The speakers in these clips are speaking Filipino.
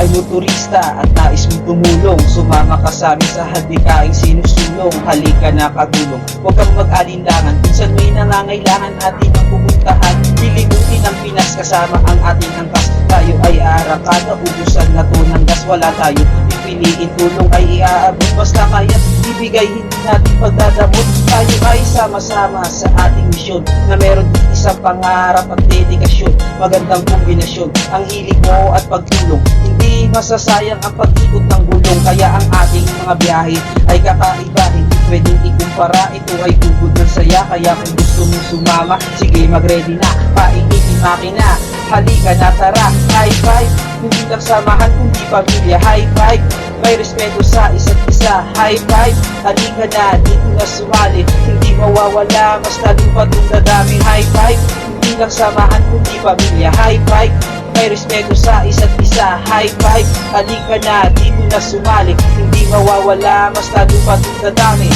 ay motorista at nais mong tumulong, sumama ka sa amin sa hadikaing sinusulong. Halika na kagulong, huwag kang mag-alinlangan, minsan may nangangailangan atin ang pupuntahan. Lilibutin ang Pinas kasama ang ating angkas, tayo ay aarakada, ubusan na to ng gas. Wala tayo pipiliin, tulong ay iaabot, basta kaya ibigay, hindi natin pagdadamot. Tayo ay sama-sama sa ating misyon, na meron isang pangarap at dedikasyon. Magandang kombinasyon, ang hilig mo at pagtulong, hindi masasayang ang pag-ikot ng gulong. Kaya ang ating mga biyahe ay kakaiba, hindi pwedeng ikumpara. Ito ay tugod ng saya, kaya kung gusto mong sumama, sige mag-ready na, painitin makina. Halika na tara, high five, hindi lang samahan kundi pamilya. High five, may respeto sa isa't isa. High five, halika na, dito na sumali, hindi mawawala, mas lalong pa itong dadami. High five, hindi lang samahan kundi pamilya. High five, may respeto sa isa't isa. High five, halika na, dito na sumali, hindi mawawala, mas lalong pa itong dadami.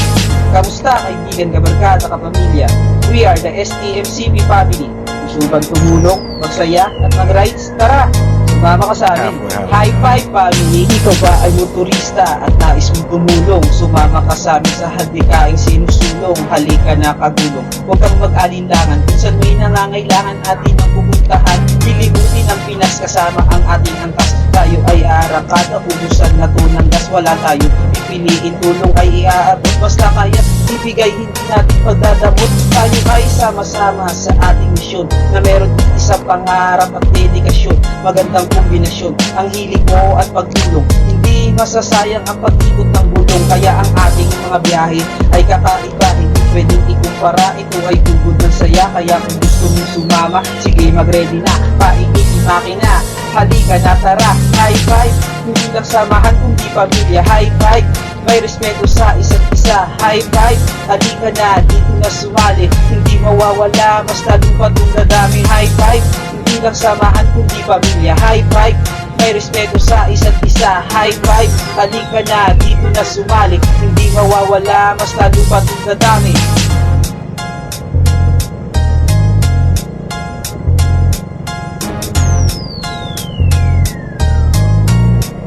Kamusta kaibigan, kabarkada, kapamilya? We are the STMCP family. Gusto bang tumulong, magsaya at mag-rides? Tara, sumama ka sa amin. High five family. Ikaw ba ay motorista at nais mong tumulong, sumama ka sa amin sa hadikaing sinusulong. Halika na kagulong, huwag kang mag-alinlangan, minsan may nangangailangan atin ang pupuntahan. Lilibutin ang Pinas kasama ang ating angkas, tayo ay aarakada, ubusan na to ng gas. Wala tayo pipiliin, tulong ay iaabot, basta kaya ibigay, hindi natin pagdadamot. Tayo ay sama-sama sa ating misyon, na meron isang pangarap at dedikasyon. Magandang kombinasyon, ang hilig mo at pagtulong, hindi masasayang ang pag-ikot ng gulong. Kaya ang ating mga biyahe ay kakaiba, hindi pwedeng ikumpara. Ito ay tugod ng saya, kaya kung gusto mong sumama, sige mag-ready na, painitin makina. Halika na tara, high five, hindi lang samahan kundi pamilya. High five, may respeto sa isa't isa. High five, halika na, dito na sumali, hindi mawawala, mas lalong pa itong dadami. High five, hindi lang samahan kundi pamilya. High five, may respeto sa isa't isa. High five, halika na, dito na sumali, hindi mawawala, mas lalong pa itong dadami.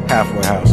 Halfway House.